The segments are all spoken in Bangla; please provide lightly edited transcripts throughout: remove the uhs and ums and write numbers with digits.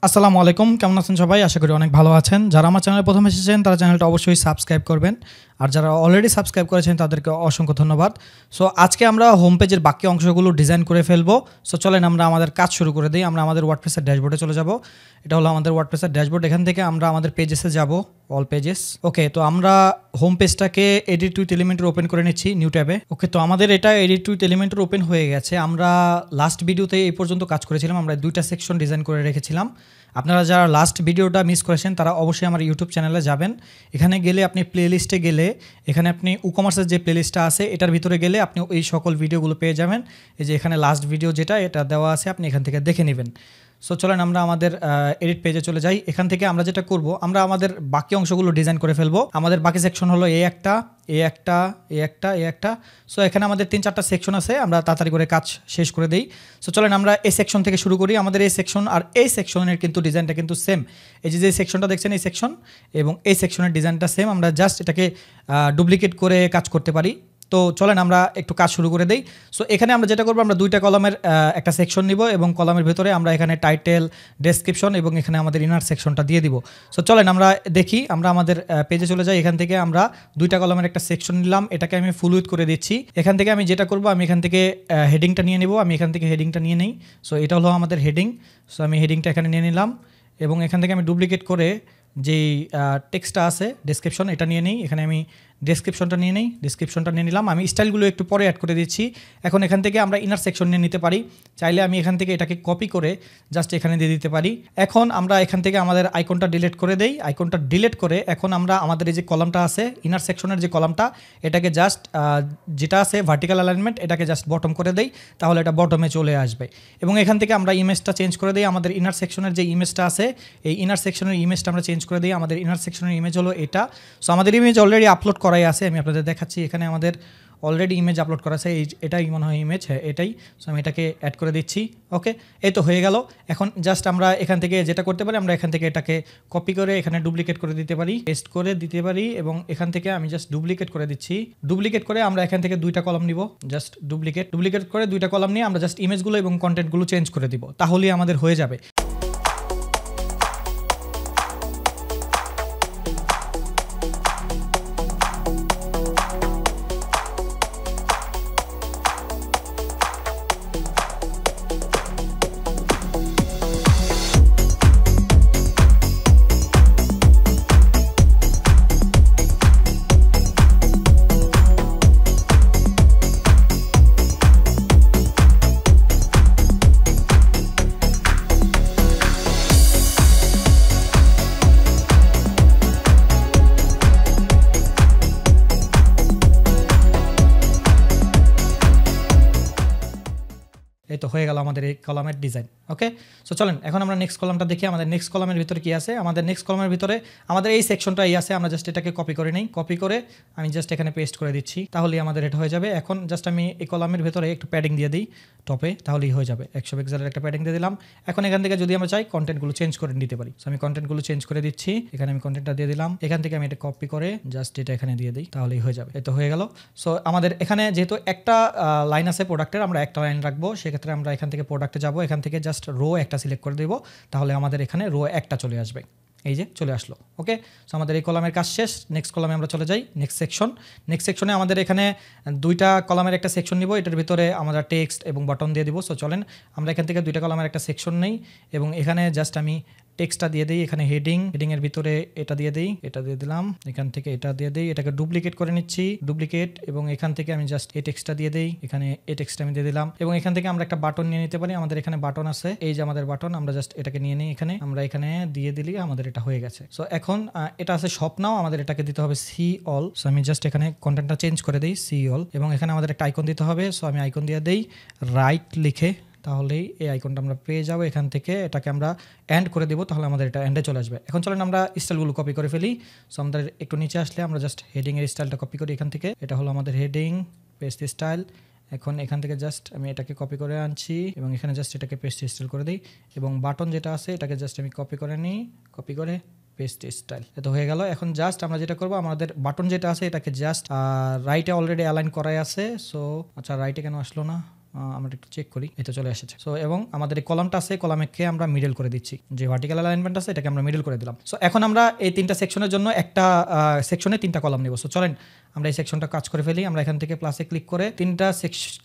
আসসালামু আলাইকুম, কেমন আছেন সবাই? আশা করি অনেক ভালো আছেন। যারা আমার চ্যানেলে প্রথম এসেছেন তারা চ্যানেলটা অবশ্যই সাবস্ক্রাইব করবেন, আর যারা অলরেডি সাবস্ক্রাইব করেছেন তাদেরকে অসংখ্য ধন্যবাদ। সো আজকে আমরা হোম পেজের বাকি অংশগুলো ডিজাইন করে ফেলবো। সো চলেন আমরা আমাদের কাজ শুরু করে দিই। আমরা আমাদের ওয়ার্ডপ্রেসের ড্যাশবোর্ডে চলে যাব। এটা হলো আমাদের ওয়ার্ডপ্রেসের ড্যাশবোর্ড। এখান থেকে আমরা আমাদের পেজেসে যাব, অল পেজেস। ওকে, তো আমরা হোম পেজটাকে এডিট উইথ এলিমেন্টর ওপেন করে নিচ্ছি নিউ ট্যাবে। ওকে, তো আমাদের এটা এডিট উইথ এলিমেন্টর ওপেন হয়ে গেছে। আমরা লাস্ট ভিডিওতে এই পর্যন্ত কাজ করেছিলাম, আমরা দুইটা সেকশন ডিজাইন করে রেখেছিলাম। আপনারা যারা লাস্ট ভিডিওটা মিস করেছেন তারা অবশ্যই আমার ইউটিউব চ্যানেলে যাবেন। এখানে গেলে আপনি প্লেলিস্টে গেলে এখানে আপনি উকমার্সের যে প্লেলিস্টটা আছে এটার ভিতরে গেলে আপনি এই সকল ভিডিওগুলো পেয়ে যাবেন। এই যে এখানে লাস্ট ভিডিও যেটা এটা দেওয়া আছে, আপনি এখান থেকে দেখে নেবেন। সো চলেন আমরা আমাদের এডিট পেজে চলে যাই। এখান থেকে আমরা যেটা করব, আমরা আমাদের বাকি অংশগুলো ডিজাইন করে ফেলবো। আমাদের বাকি সেকশন হলো এ একটা। সো এখানে আমাদের 3-4টা সেকশন আছে, আমরা তাড়াতাড়ি করে কাজ শেষ করে দিই। সো চলেন আমরা এই সেকশন থেকে শুরু করি। আমাদের এই সেকশন আর এই সেকশনের কিন্তু ডিজাইনটা কিন্তু সেম। এই যে সেকশনটা দেখছেন, এই সেকশন এবং এই সেকশনের ডিজাইনটা সেম। আমরা জাস্ট এটাকে ডুপ্লিকেট করে কাজ করতে পারি। তো চলেন আমরা একটু কাজ শুরু করে দেই। সো এখানে আমরা যেটা করবো, আমরা দুইটা কলামের একটা সেকশন নিব এবং কলামের ভেতরে আমরা এখানে টাইটেল, ডেসক্রিপশন এবং এখানে আমাদের ইনার সেকশনটা দিয়ে দিব। সো চলেন আমরা দেখি, আমরা আমাদের পেজে চলে যাই। এখান থেকে আমরা দুইটা কলামের একটা সেকশন নিলাম, এটাকে আমি ফুল উইথ করে দিচ্ছি। এখান থেকে আমি যেটা করবো, আমি এখান থেকে হেডিংটা নিয়ে নেব। আমি এখান থেকে হেডিংটা নিয়ে নেই। সো এটা হলো আমাদের হেডিং। সো আমি হেডিংটা এখানে নিয়ে নিলাম এবং এখান থেকে আমি ডুপ্লিকেট করে যেই টেক্সটটা আছে ডেসক্রিপশন এটা নিয়ে নিই। এখানে আমি ডেসক্রিপশনটা নিয়ে নিলাম। আমি স্টাইলগুলো একটু পরে অ্যাড করে দিচ্ছি। এখন এখান থেকে আমরা ইনার সেকশন নিয়ে নিতে পারি। চাইলে আমি এখান থেকে এটাকে কপি করে জাস্ট এখানে দিয়ে দিতে পারি। এখন আমরা এখান থেকে আমাদের আইকনটা ডিলিট করে দেই। আইকনটা ডিলিট করে এখন আমরা আমাদের এই যে কলামটা আছে, ইনার সেকশনের যে কলামটা, এটাকে জাস্ট যেটা আছে ভার্টিক্যাল অ্যালাইনমেন্ট, এটাকে জাস্ট বটম করে দেই, তাহলে এটা বটমে চলে আসবে। এবং এখান থেকে আমরা ইমেজটা চেঞ্জ করে দিই। আমাদের ইনার সেকশনের যে ইমেজটা আছে, এই ইনার সেকশনের ইমেজটা আমরা চেঞ্জ করে দিই। আমাদের ইনার সেকশনের ইমেজ হলো এটা। সো আমাদের ইমেজ অলরেডি আপলোড করাই আছে, আমি আপনাদের দেখাচ্ছি। এখানে আমাদের অলরেডি ইমেজ আপলোড করা আছে, এটাই মনে হয় ইমেজ, হ্যাঁ এটাই। সো আমি এটাকে অ্যাড করে দিচ্ছি। ওকে, এই তো হয়ে গেল। এখন জাস্ট আমরা এখান থেকে যেটা করতে পারি, আমরা এখান থেকে এটাকে কপি করে এখানে ডুপ্লিকেট করে দিতে পারি, পেস্ট করে দিতে পারি এবং এখান থেকে আমি জাস্ট ডুপ্লিকেট করে দিচ্ছি। ডুপ্লিকেট করে আমরা এখান থেকে দুইটা কলাম নিব, জাস্ট ডুপ্লিকেট করে দুইটা কলাম নিয়ে আমরা জাস্ট ইমেজগুলো এবং কন্টেন্টগুলো চেঞ্জ করে দিব, তাহলেই আমাদের হয়ে যাবে। এই তো হয়ে গেল আমাদের এই কলামের ডিজাইন। ওকে, সো চলেন এখন আমরা নেক্সট কলামটা দেখি। আমাদের নেক্সট কলামের ভিতরে কি আছে? আমাদের নেক্সট কলামের ভিতরে আমাদের এই সেকশনটাই আছে। আমরা জাস্ট এটাকে কপি করে নিই, কপি করে আমি জাস্ট এখানে পেস্ট করে দিচ্ছি, তাহলেই আমাদের এটা হয়ে যাবে। এখন জাস্ট আমি এই কলামের ভিতরে একটু প্যাডিং দিয়ে দিই টপে, তাহলেই হয়ে যাবে। 100 পিক্সেলের একটা প্যাডিং দিয়ে দিলাম। এখন এখান থেকে যদি আমরা চাই কন্টেন্টগুলো চেঞ্জ করে নিতে পারি। সো আমি কন্টেন্টগুলো চেঞ্জ করে দিচ্ছি। এখানে আমি কন্টেন্টটা দিয়ে দিলাম। এখান থেকে আমি এটা কপি করে জাস্ট এটা এখানে দিয়ে দিই, তাহলেই হয়ে যাবে। এই তো হয়ে গেল। সো আমাদের এখানে যেহেতু একটা লাইন আছে প্রোডাক্টের, আমরা একটা লাইন রাখবো, সেক্ষেত্রে আমরা এখান থেকে প্রোডাক্টে যাব, এখান থেকে জাস্ট রো একটা সিলেক্ট করে দেবো, তাহলে আমাদের এখানে রো একটা চলে আসবে। এই যে চলে আসলো। ওকে, সো আমাদের এই কলামের কাজ শেষ। নেক্সট কলামে আমরা চলে যাই। নেক্সট সেকশনে আমাদের এখানে দুইটা কলামের একটা সেকশন নিব, এটার ভিতরে আমরা টেক্সট এবং বাটন দিয়ে দিব। সো চলেন আমরা এখান থেকে দুইটা কলামের একটা সেকশন নেই এবং এখানে জাস্ট আমি টেক্সটটা দিয়ে দিই। এখানে হেডিংয়ের ভিতরে এটা দিয়ে দিই, এটা দিয়ে দিলাম, এখান থেকে এটা দিয়ে দিই, এটাকে ডুপ্লিকেট করে নিচ্ছি, ডুপ্লিকেট, এবং এখান থেকে আমি জাস্ট এই টেক্সটটা দিয়ে দিই, এখানে এই টেক্সটটা আমি দিয়ে দিলাম এবং এখান থেকে আমরা একটা বাটন নিয়ে নিতে পারি। আমাদের এখানে বাটন আছে, এই যে আমাদের বাটন, আমরা জাস্ট এটাকে নিয়ে নিই, এখানে আমরা এখানে দিয়ে দিলি আমাদের এটা হয়ে গেছে। সো এখন এটা আছে শপ নাও, আমাদের এটাকে দিতে হবে সি অল। সো আমি জাস্ট এখানে কন্টেন্টটা চেঞ্জ করে দিই সি অল এবং এখানে আমাদের একটা আইকন দিতে হবে। সো আমি আইকন দিয়ে দিই রাইট লিখে, তাহলেই এই আইকনটা আমরা পেয়ে যাবো। এখান থেকে এটাকে আমরা এন্ড করে দেবো, তাহলে আমাদের এটা এন্ডে চলে আসবে। এখন চলেন আমরা স্টাইলগুলো কপি করে ফেলি। সো আমাদের একটু নিচে আসলে আমরা জাস্ট হেডিংয়ের স্টাইলটা কপি করি এখান থেকে। এটা হলো আমাদের হেডিং, পেস্ট স্টাইল। এখন এখান থেকে জাস্ট আমি এটাকে কপি করে আনছি এবং এখানে জাস্ট এটাকে পেস্ট স্টাইল করে দিই এবং বাটন যেটা আছে এটাকে জাস্ট আমি কপি করে নিই, কপি করে পেস্ট স্টাইল। এটা হয়ে গেল। এখন জাস্ট আমরা যেটা করবো, আমাদের বাটন যেটা আছে এটাকে জাস্ট রাইটে অলরেডি অ্যালাইন করাই আছে। সো আচ্ছা, রাইটে কেন আসলো না? আমরা একটু চেক করি, এটা চলে এসেছে। সো এবং আমাদের এই কলামটা আছে, কলামকে আমরা মিডল করে দিচ্ছি, যে ভার্টিক্যাল অ্যালাইনমেন্ট আছে এটাকে আমরা মিডল করে দিলাম। সো এখন আমরা এই 3টা সেকশনের জন্য একটা সেকশনে 3টা কলাম নেব। সো চলেন আমরা এই সেকশনটা কাজ করে ফেলি। আমরা এখান থেকে প্লাসে ক্লিক করে 3টা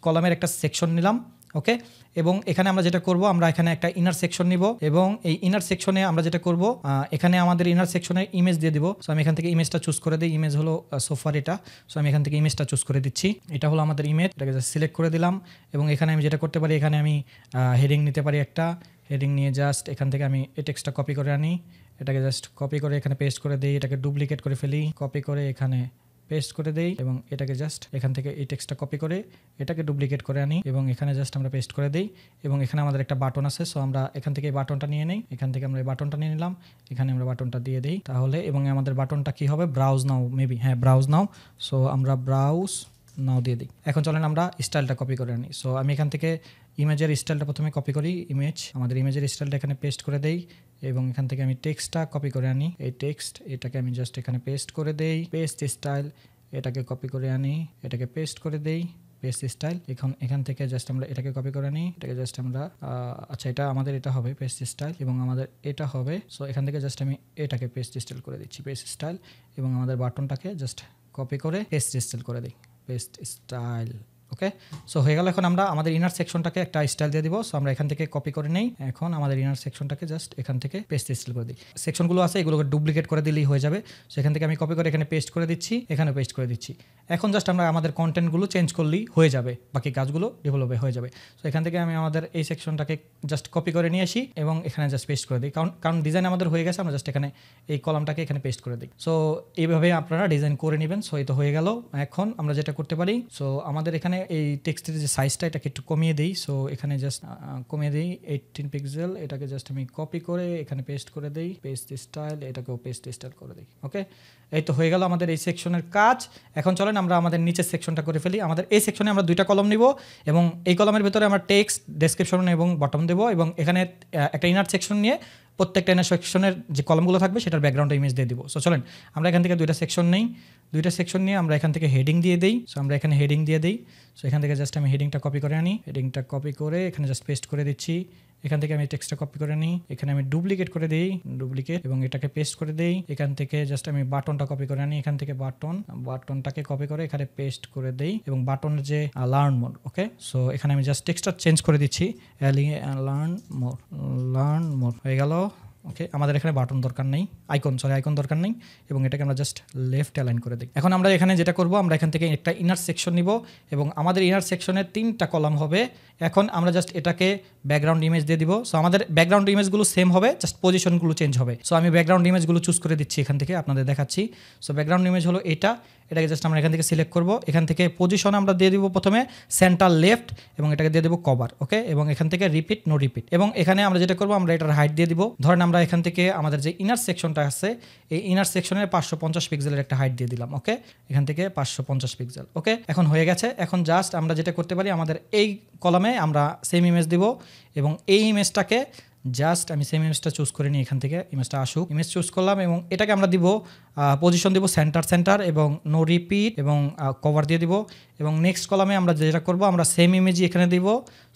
কলামের একটা সেকশন নিলাম, ওকে। এবং এখানে আমরা যেটা করব, আমরা এখানে একটা ইনার সেকশন নিব এবং এই ইনার সেকশনে আমরা যেটা করব, এখানে আমাদের ইনার সেকশনে ইমেজ দিয়ে দিব। সো আমি এখান থেকে ইমেজটা চুজ করে দিই, ইমেজ হলো সোফার এটা। সো আমি এখান থেকে ইমেজটা চুজ করে দিচ্ছি, এটা হলো আমাদের ইমেজ, এটাকে জাস্ট সিলেক্ট করে দিলাম। এবং এখানে আমি যেটা করতে পারি, এখানে আমি হেডিং নিতে পারি, একটা হেডিং নিয়ে জাস্ট এখান থেকে আমি এই টেক্সটটা কপি করে আনি, এটাকে জাস্ট কপি করে এখানে পেস্ট করে দিই, এটাকে ডুপ্লিকেট করে ফেলি, কপি করে এখানে পেস্ট করে দেই এবং এটাকে জাস্ট এখান থেকে এই টেক্সটটা কপি করে এটাকে ডুপ্লিকেট করে আনি এবং এখানে জাস্ট আমরা পেস্ট করে দেই। এবং এখানে আমাদের একটা বাটন আছে, সো আমরা এখান থেকে এই বাটনটা নিয়ে নেই, এখান থেকে আমরা এই বাটনটা নিয়ে নিলাম, এখানে আমরা বাটনটা দিয়ে দিই তাহলে। এবং আমাদের বাটনটা কি হবে, ব্রাউজ নাও, মেবি হ্যাঁ ব্রাউজ নাও। সো আমরা ব্রাউজ নাও দিয়ে দিই। এখন চলেন আমরা স্টাইলটা কপি করে আনি। সো আমি এখান থেকে ইমেজের স্টাইলটা প্রথমে কপি করি, ইমেজ, আমাদের ইমেজের স্টাইলটা এখানে পেস্ট করে দেই এবং এখান থেকে আমি টেক্সটটা কপি করে আনি, এই টেক্সট এটাকে আমি জাস্ট এখানে পেস্ট করে দেই, পেস্ট স্টাইল এটাকে কপি করে আনি, এটাকে পেস্ট করে দেই, পেস্ট স্টাইল। এখান থেকে জাস্ট আমরা এটাকে কপি করে আনি, এটাকে জাস্ট আমরা আচ্ছা এটা আমাদের এটা হবে পেস্ট স্টাইল এবং আমাদের এটা হবে। সো এখান থেকে জাস্ট আমি এটাকে পেস্ট স্টাইল করে দিচ্ছি, পেস্ট স্টাইল। এবং আমাদের বাটনটাকে জাস্ট কপি করে পেস্ট স্টাইল করে দিই, পেস্ট স্টাইল, ওকে। সো হয়ে গেল। এখন আমরা আমাদের ইনার সেকশনটাকে একটা স্টাইল দিয়ে দিব। সো আমরা এখান থেকে কপি করে নেই, এখন আমাদের ইনার সেকশনটাকে জাস্ট এখান থেকে পেস্ট স্টাইল করে দিই। সেকশনগুলো আছে এগুলোকে ডুপ্লিকেট করে দিলেই হয়ে যাবে। সো এখান থেকে আমি কপি করে এখানে পেস্ট করে দিচ্ছি, এখানে পেস্ট করে দিচ্ছি। এখন জাস্ট আমরা আমাদের কন্টেন্টগুলো চেঞ্জ করলেই হয়ে যাবে, বাকি কাজগুলো ডেভেলপ হয়ে যাবে। সো এখান থেকে আমি আমাদের এই সেকশনটাকে জাস্ট কপি করে নিয়ে আসি এবং এখানে জাস্ট পেস্ট করে দিই, কারণ ডিজাইন আমাদের হয়ে গেছে, আমরা জাস্ট এখানে এই কলামটাকে এখানে পেস্ট করে দিই। সো এইভাবে আপনারা ডিজাইন করে নেবেন। সো এই তো হয়ে গেল। এখন আমরা যেটা করতে পারি, সো আমাদের এখানে এই টেক্সটের যে সাইজটা এটাকে একটু কমিয়ে দিই। সো এখানে জাস্ট কমিয়ে দিই 18 পিক্সেল, এটাকে জাস্ট আমি কপি করে এখানে পেস্ট করে দিই, পেস্ট স্টাইল, এটাকেও পেস্ট স্টাইল করে দিই, ওকে। এই তো হয়ে গেল আমাদের এই সেকশনের কাজ। এখন চলেন আমরা আমাদের নিচের সেকশনটা করে ফেলি। আমাদের এই সেকশনে আমরা 2টা কলম নিব এবং এই কলমের ভিতরে আমরা টেক্সট, ডেসক্রিপশন এবং বটম দেবো এবং এখানে একটা ইনার সেকশন নিয়ে প্রত্যেকটা ইনার সেকশনের যে কলমগুলো থাকবে সেটার ব্যাকগ্রাউন্ড ইমেজ দিয়ে দিব। সো চলেন আমরা এখান থেকে 2টা সেকশন নেই, 2টা সেকশন নিয়ে আমরা এখান থেকে হেডিং দিয়ে দিই। সো আমরা এখানে হেডিং দিয়ে দিই। সো এখান থেকে জাস্ট আমি হেডিংটা কপি করে আনি, হেডিংটা কপি করে এখানে জাস্ট পেস্ট করে দিচ্ছি। এখান থেকে আমি টেক্সটটা কপি করে নিই, এখানে আমি ডুপ্লিকেট করে দিই, ডুপ্লিকেট, এবং এটাকে পেস্ট করে দিই। এখান থেকে জাস্ট আমি বাটনটা কপি করে আনি, এখান থেকে বাটনটাকে কপি করে এখানে পেস্ট করে দিই এবং বাটনের যে লার্ন মোর, ওকে। সো এখানে আমি জাস্ট টেক্সটটা চেঞ্জ করে দিচ্ছি, লার্ন মোর হয়ে গেল, ওকে। আমাদের এখানে বাটন দরকার নেই, আইকন দরকার নেই এবং এটাকে আমরা জাস্ট লেফট অ্যালাইন করে দিই। এখন আমরা এখানে যেটা করব, আমরা এখান থেকে একটা ইনার সেকশন নিব এবং আমাদের ইনার সেকশনে 3টা কলাম হবে। এখন আমরা জাস্ট এটাকে ব্যাকগ্রাউন্ড ইমেজ দিয়ে দিব। সো আমাদের ব্যাকগ্রাউন্ড ইমেজগুলো সেম হবে, জাস্ট পজিশনগুলো চেঞ্জ হবে। সো আমি ব্যাকগ্রাউন্ড ইমেজগুলো চুজ করে দিচ্ছি এখান থেকে, আপনাদের দেখাচ্ছি। সো ব্যাকগ্রাউন্ড ইমেজ হলো এটাকে জাস্ট আমরা এখান থেকে সিলেক্ট করব। এখান থেকে পজিশন আমরা দিয়ে দিব প্রথমে সেন্টার লেফট এবং এটাকে দিয়ে দেবো কভার, ওকে। এবং এখান থেকে রিপিট, নো রিপিট। এবং এখানে আমরা যেটা করবো, আমরা এটার হাইট দিয়ে দিব। ধরেন আমরা এখান থেকে আমাদের যে ইনার সেকশনটা আছে, এই ইনার সেকশনের 550 পিক্সেলের একটা হাইট দিয়ে দিলাম, ওকে। এখান থেকে 550 পিক্সেল, ওকে। এখন হয়ে গেছে। এখন জাস্ট আমরা যেটা করতে পারি, আমাদের এই কলামে আমরা সেম ইমেজ দিব এবং এই ইমেজটাকে জাস্ট আমি সেম ইমেজটা চুজ করে নিই, এখান থেকে ইমেজটা আসুক, ইমেজ চুজ করলাম এবং এটাকে আমরা দিব পজিশন দিব সেন্টার এবং নো রিপিট এবং কভার দিয়ে দিব। এবং নেক্সট কলামে আমরা যেটা করব, আমরা সেম ইমেজই এখানে দিব।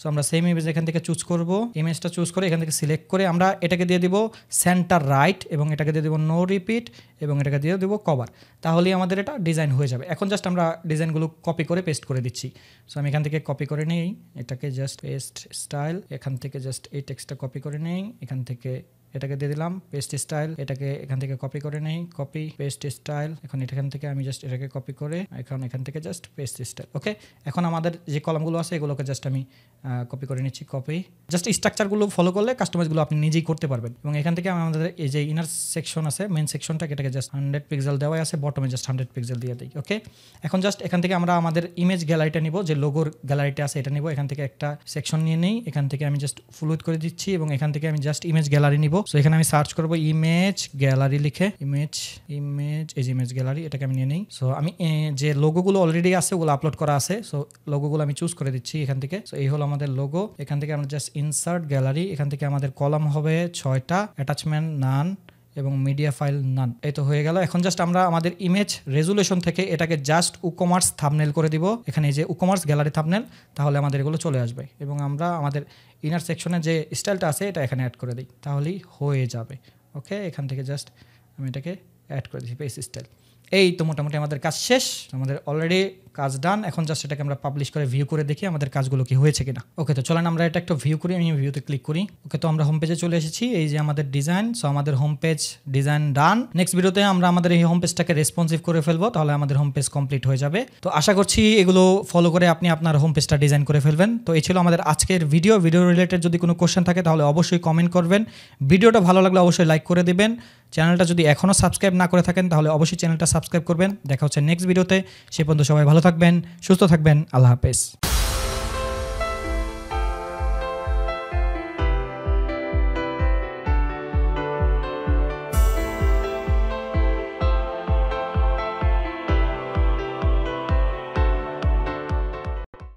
সো আমরা সেম ইমেজ এখান থেকে চুজ করব, ইমেজটা চুজ করে এখান থেকে সিলেক্ট করে আমরা এটাকে দিয়ে দিব সেন্টার রাইট এবং এটাকে দিয়ে দিব নো রিপিট এবং এটাকে দিয়ে দিব কভার। তাহলেই আমাদের এটা ডিজাইন হয়ে যাবে। এখন জাস্ট আমরা ডিজাইনগুলো কপি করে পেস্ট করে দিচ্ছি। সো আমি এখান থেকে কপি করে নিই, এটাকে জাস্ট পেস্ট স্টাইল, এখান থেকে জাস্ট এই টেক্সটটা কপি করে নেই, এখান থেকে এটাকে দিয়ে দিলাম পেস্ট স্টাইল, এটাকে এখান থেকে কপি করে নেই, কপি পেস্ট স্টাইল। এখন এখান থেকে আমি জাস্ট এটাকে কপি করে এখান থেকে জাস্ট পেস্ট স্টাইল, ওকে। এখন আমাদের যে কলামগুলো আছে এগুলোকে জাস্ট আমি কপি করে নিচ্ছি, কপি। জাস্ট স্ট্রাকচারগুলো ফলো করলে কাস্টমাইজগুলো আপনি নিজেই করতে পারবেন। এবং এখান থেকে আমাদের এই যে ইনার সেকশন আছে, মেন সেকশনটাকে এটাকে জাস্ট 100 পিক্সেল দেওয়া আছে, বটমে জাস্ট 100 পিক্সেল দিয়ে দিই, ওকে। এখন জাস্ট এখান থেকে আমরা আমাদের ইমেজ গ্যালারিটা নিব, যে লোগোর গ্যালারিটা আছে এটা নিব। এখান থেকে একটা সেকশন নিয়ে নেই, এখান থেকে আমি জাস্ট ফুল উইথ করে দিচ্ছি এবং এখান থেকে আমি জাস্ট ইমেজ গ্যালারি নিব। সো এখানে আমি সার্চ করব ইমেজ গ্যালারি লিখে, ইমেজ এই যে ইমেজ গ্যালারি, এটাকে আমি নিয়ে নিই। সো আমি যে লোগোগুলো অলরেডি আছে ওগুলো আপলোড করা আছে, সো লোগোগুলো আমি চুজ করে দিচ্ছি এখান থেকে। সো এই হলো আমাদের লোগো। এখান থেকে আমরা জাস্ট ইনসার্ট গ্যালারি, এখান থেকে আমাদের কলাম হবে 6টা, অ্যাটাচমেন্ট নান এবং মিডিয়া ফাইল নান। এই তো হয়ে গেল। এখন জাস্ট আমরা আমাদের ইমেজ রেজুলেশন থেকে এটাকে জাস্ট উকমার্স থাম্বনেল করে দিব, এখানে এই যে উকমার্স গ্যালারি থাম্বনেল, তাহলে আমাদের এগুলো চলে আসবে এবং আমরা আমাদের ইনার সেকশনে যে স্টাইলটা আছে এটা এখানে অ্যাড করে দিই, তাহলেই হয়ে যাবে। ওকে, এখান থেকে জাস্ট আমি এটাকে অ্যাড করে দিই পেজ স্টাইল। এই তো মোটামুটি আমাদের কাজ শেষ, আমাদের অলরেডি কাজ ডান। এখন জাস্ট এটাকে আমরা পাবলিশ করে ভিউ করে দেখি আমাদের কাজগুলো কি হয়েছে কিনা। ওকে, তো চলেন আমরা এটা একটা ভিউ করি, আমি ভিউতে ক্লিক করি। ওকে, তো আমরা হোম পেজে চলে এসেছি, এই যে আমাদের ডিজাইন। সো আমাদের হোম পেজ ডিজাইন ডান। নেক্সট ভিডিওতে আমরা আমাদের এই হোম পেজটাকে রেসপন্সিভ করে ফেলবো, তাহলে আমাদের হোম পেজ কমপ্লিট হয়ে যাবে। তো আশা করছি এগুলো ফলো করে আপনি আপনার হোম পেজটা ডিজাইন করে ফেলবেন। তো এই ছিল আমাদের আজকের ভিডিও রিলেটেড। যদি কোনো কোশ্চেন থাকে তাহলে অবশ্যই কমেন্ট করবেন। ভিডিওটা ভালো লাগলে অবশ্যই লাইক করে দিবেন। চ্যানেলটা যদি এখনও সাবস্ক্রাইব না করে থাকেন তাহলে অবশ্যই চ্যানেলটা সাবস্ক্রাইব করবেন। দেখা হচ্ছে নেক্সট ভিডিওতে। সে পর্যন্ত সবাই ভালো থাকবেন, সুস্থ থাকবেন। আল্লাহ হাফেজ।